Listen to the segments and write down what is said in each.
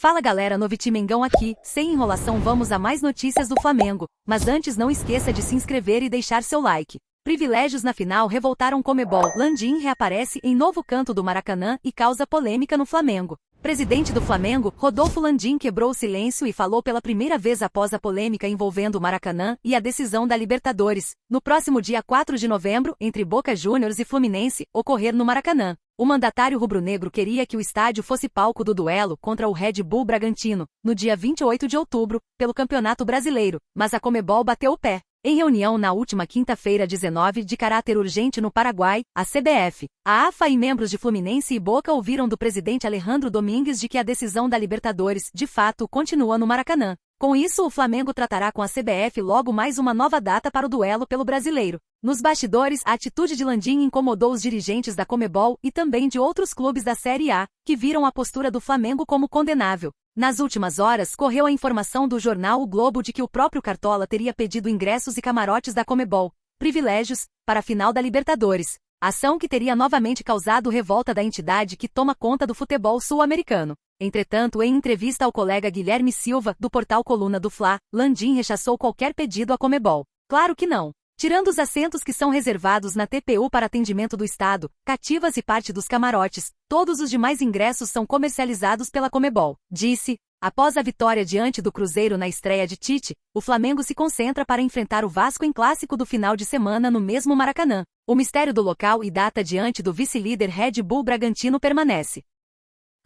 Fala galera, Noviti Mengão aqui, sem enrolação vamos a mais notícias do Flamengo, mas antes não esqueça de se inscrever e deixar seu like. Privilégios na final revoltaram Comebol, Landim reaparece em novo canto do Maracanã e causa polêmica no Flamengo. Presidente do Flamengo, Rodolfo Landim quebrou o silêncio e falou pela primeira vez após a polêmica envolvendo o Maracanã e a decisão da Libertadores, no próximo dia 4 de novembro, entre Boca Juniors e Fluminense, ocorrer no Maracanã. O mandatário rubro-negro queria que o estádio fosse palco do duelo contra o Red Bull Bragantino, no dia 28 de outubro, pelo Campeonato Brasileiro, mas a Comebol bateu o pé. Em reunião na última quinta-feira 19 de caráter urgente no Paraguai, a CBF, a AFA e membros de Fluminense e Boca ouviram do presidente Alejandro Domingues de que a decisão da Libertadores, de fato, continua no Maracanã. Com isso, o Flamengo tratará com a CBF logo mais uma nova data para o duelo pelo Brasileiro. Nos bastidores, a atitude de Landim incomodou os dirigentes da Comebol e também de outros clubes da Série A, que viram a postura do Flamengo como condenável. Nas últimas horas, correu a informação do jornal O Globo de que o próprio Cartola teria pedido ingressos e camarotes da Comebol, privilégios, para a final da Libertadores. Ação que teria novamente causado revolta da entidade que toma conta do futebol sul-americano. Entretanto, em entrevista ao colega Guilherme Silva, do portal Coluna do Fla, Landim rechaçou qualquer pedido à Comebol. Claro que não. Tirando os assentos que são reservados na TPU para atendimento do Estado, cativas e parte dos camarotes, todos os demais ingressos são comercializados pela Comebol. Disse, após a vitória diante do Cruzeiro na estreia de Tite, o Flamengo se concentra para enfrentar o Vasco em clássico do final de semana no mesmo Maracanã. O mistério do local e data diante do vice-líder Red Bull Bragantino permanece.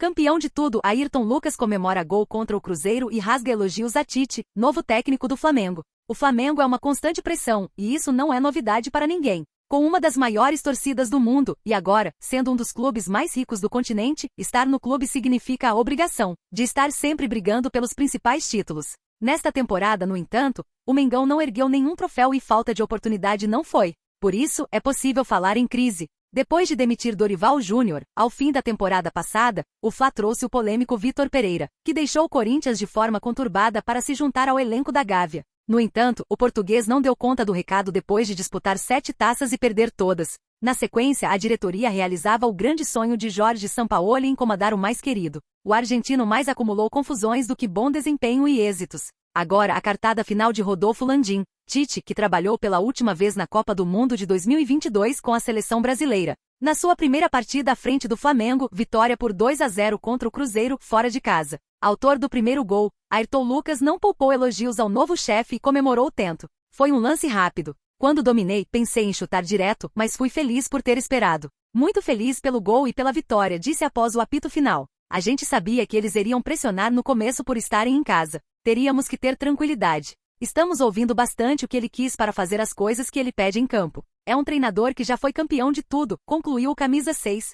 Campeão de tudo, Ayrton Lucas comemora gol contra o Cruzeiro e rasga elogios a Tite, novo técnico do Flamengo. O Flamengo é uma constante pressão, e isso não é novidade para ninguém. Com uma das maiores torcidas do mundo, e agora, sendo um dos clubes mais ricos do continente, estar no clube significa a obrigação de estar sempre brigando pelos principais títulos. Nesta temporada, no entanto, o Mengão não ergueu nenhum troféu e falta de oportunidade não foi. Por isso, é possível falar em crise. Depois de demitir Dorival Júnior, ao fim da temporada passada, o Fla trouxe o polêmico Vitor Pereira, que deixou o Corinthians de forma conturbada para se juntar ao elenco da Gávea. No entanto, o português não deu conta do recado depois de disputar 7 taças e perder todas. Na sequência, a diretoria realizava o grande sonho de Jorge Sampaoli em comandar o mais querido. O argentino mais acumulou confusões do que bom desempenho e êxitos. Agora, a cartada final de Rodolfo Landim. Tite, que trabalhou pela última vez na Copa do Mundo de 2022 com a seleção brasileira. Na sua primeira partida à frente do Flamengo, vitória por 2-0 contra o Cruzeiro, fora de casa. Autor do primeiro gol, Ayrton Lucas não poupou elogios ao novo chefe e comemorou o tento. Foi um lance rápido. Quando dominei, pensei em chutar direto, mas fui feliz por ter esperado. Muito feliz pelo gol e pela vitória, disse após o apito final. A gente sabia que eles iriam pressionar no começo por estarem em casa. Teríamos que ter tranquilidade. Estamos ouvindo bastante o que ele quis para fazer as coisas que ele pede em campo. É um treinador que já foi campeão de tudo, concluiu o camisa 6.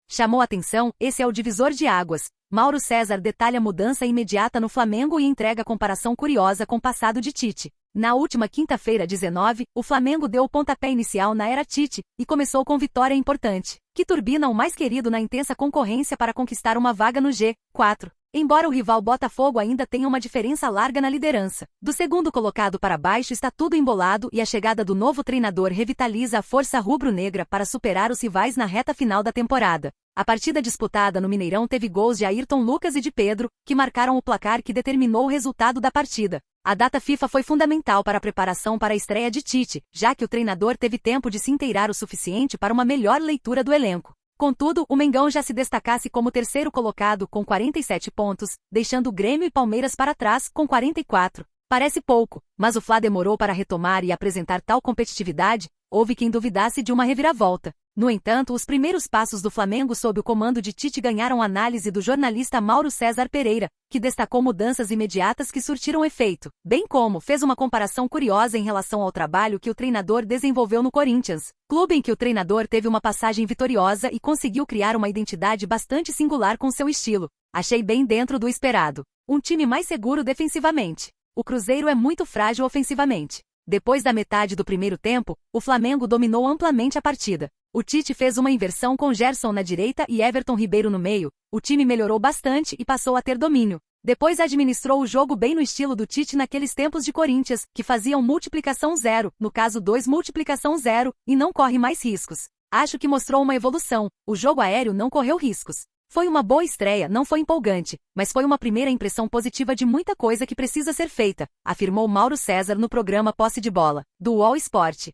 Chamou atenção, esse é o divisor de águas. Mauro César detalha mudança imediata no Flamengo e entrega comparação curiosa com o passado de Tite. Na última quinta-feira 19, o Flamengo deu o pontapé inicial na era Tite, e começou com vitória importante, que turbina o mais querido na intensa concorrência para conquistar uma vaga no G4. Embora o rival Botafogo ainda tenha uma diferença larga na liderança, do segundo colocado para baixo está tudo embolado e a chegada do novo treinador revitaliza a força rubro-negra para superar os rivais na reta final da temporada. A partida disputada no Mineirão teve gols de Ayrton Lucas e de Pedro, que marcaram o placar que determinou o resultado da partida. A data FIFA foi fundamental para a preparação para a estreia de Tite, já que o treinador teve tempo de se inteirar o suficiente para uma melhor leitura do elenco. Contudo, o Mengão já se destacasse como terceiro colocado com 47 pontos, deixando Grêmio e Palmeiras para trás com 44. Parece pouco, mas o Fla demorou para retomar e apresentar tal competitividade, houve quem duvidasse de uma reviravolta. No entanto, os primeiros passos do Flamengo sob o comando de Tite ganharam análise do jornalista Mauro César Pereira, que destacou mudanças imediatas que surtiram efeito, bem como fez uma comparação curiosa em relação ao trabalho que o treinador desenvolveu no Corinthians, clube em que o treinador teve uma passagem vitoriosa e conseguiu criar uma identidade bastante singular com seu estilo. Achei bem dentro do esperado. Um time mais seguro defensivamente. O Cruzeiro é muito frágil ofensivamente. Depois da metade do primeiro tempo, o Flamengo dominou amplamente a partida. O Tite fez uma inversão com Gerson na direita e Everton Ribeiro no meio. O time melhorou bastante e passou a ter domínio. Depois administrou o jogo bem no estilo do Tite naqueles tempos de Corinthians, que faziam multiplicação 0, no caso 2 multiplicação 0, e não corre mais riscos. Acho que mostrou uma evolução. O jogo aéreo não correu riscos. Foi uma boa estreia, não foi empolgante, mas foi uma primeira impressão positiva de muita coisa que precisa ser feita, afirmou Mauro César no programa Posse de Bola, do UOL Esporte.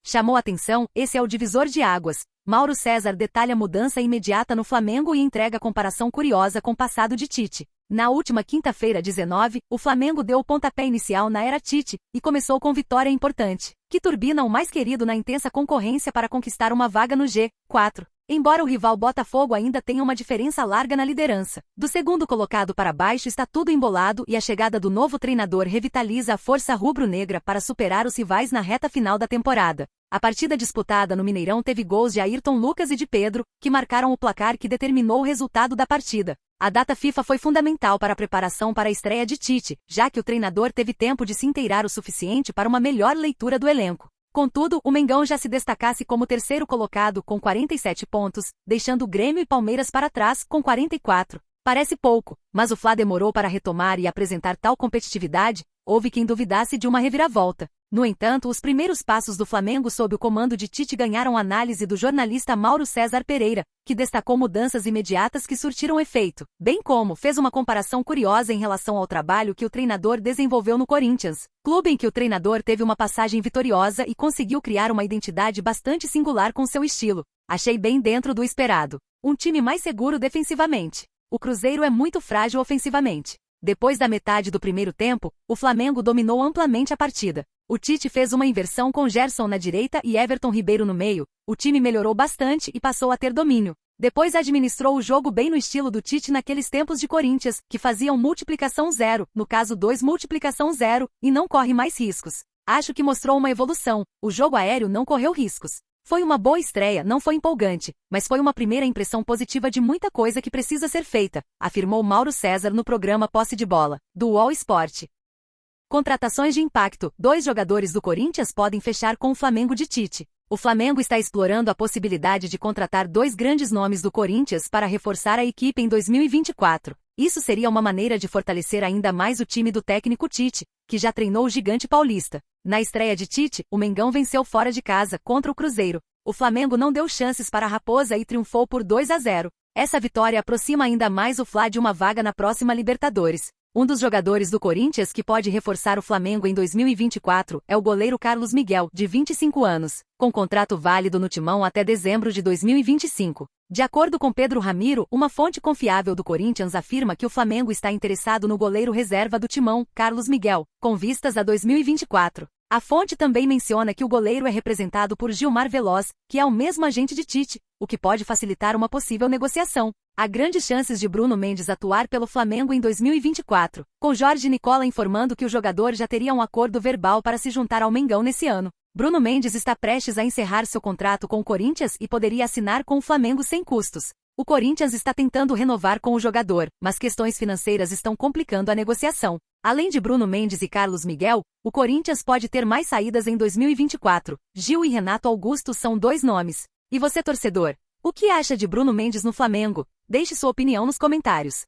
Chamou atenção, esse é o divisor de águas. Mauro César detalha mudança imediata no Flamengo e entrega comparação curiosa com o passado de Tite. Na última quinta-feira, 19, o Flamengo deu o pontapé inicial na era Tite, e começou com vitória importante, que turbina o mais querido na intensa concorrência para conquistar uma vaga no G4. Embora o rival Botafogo ainda tenha uma diferença larga na liderança, do segundo colocado para baixo está tudo embolado e a chegada do novo treinador revitaliza a força rubro-negra para superar os rivais na reta final da temporada. A partida disputada no Mineirão teve gols de Ayrton Lucas e de Pedro, que marcaram o placar que determinou o resultado da partida. A data FIFA foi fundamental para a preparação para a estreia de Tite, já que o treinador teve tempo de se inteirar o suficiente para uma melhor leitura do elenco. Contudo, o Mengão já se destacasse como terceiro colocado com 47 pontos, deixando Grêmio e Palmeiras para trás com 44. Parece pouco, mas o Fla demorou para retomar e apresentar tal competitividade, houve quem duvidasse de uma reviravolta. No entanto, os primeiros passos do Flamengo sob o comando de Tite ganharam análise do jornalista Mauro César Pereira, que destacou mudanças imediatas que surtiram efeito, bem como fez uma comparação curiosa em relação ao trabalho que o treinador desenvolveu no Corinthians, clube em que o treinador teve uma passagem vitoriosa e conseguiu criar uma identidade bastante singular com seu estilo. Achei bem dentro do esperado. Um time mais seguro defensivamente. O Cruzeiro é muito frágil ofensivamente. Depois da metade do primeiro tempo, o Flamengo dominou amplamente a partida. O Tite fez uma inversão com Gerson na direita e Everton Ribeiro no meio, o time melhorou bastante e passou a ter domínio. Depois administrou o jogo bem no estilo do Tite naqueles tempos de Corinthians, que faziam multiplicação 0, no caso 2 multiplicação 0, e não corre mais riscos. Acho que mostrou uma evolução, o jogo aéreo não correu riscos. Foi uma boa estreia, não foi empolgante, mas foi uma primeira impressão positiva de muita coisa que precisa ser feita, afirmou Mauro César no programa Posse de Bola, do UOL Esporte. Contratações de impacto. 2 jogadores do Corinthians podem fechar com o Flamengo de Tite. O Flamengo está explorando a possibilidade de contratar 2 grandes nomes do Corinthians para reforçar a equipe em 2024. Isso seria uma maneira de fortalecer ainda mais o time do técnico Tite, que já treinou o gigante paulista. Na estreia de Tite, o Mengão venceu fora de casa contra o Cruzeiro. O Flamengo não deu chances para a Raposa e triunfou por 2-0. Essa vitória aproxima ainda mais o Fla de uma vaga na próxima Libertadores. Um dos jogadores do Corinthians que pode reforçar o Flamengo em 2024 é o goleiro Carlos Miguel, de 25 anos, com contrato válido no Timão até dezembro de 2025. De acordo com Pedro Ramiro, uma fonte confiável do Corinthians afirma que o Flamengo está interessado no goleiro reserva do Timão, Carlos Miguel, com vistas a 2024. A fonte também menciona que o goleiro é representado por Gilmar Veloz, que é o mesmo agente de Tite, o que pode facilitar uma possível negociação. Há grandes chances de Bruno Mendes atuar pelo Flamengo em 2024, com Jorge Nicola informando que o jogador já teria um acordo verbal para se juntar ao Mengão nesse ano. Bruno Mendes está prestes a encerrar seu contrato com o Corinthians e poderia assinar com o Flamengo sem custos. O Corinthians está tentando renovar com o jogador, mas questões financeiras estão complicando a negociação. Além de Bruno Mendes e Carlos Miguel, o Corinthians pode ter mais saídas em 2024. Gil e Renato Augusto são 2 nomes. E você, torcedor? O que acha de Bruno Mendes no Flamengo? Deixe sua opinião nos comentários.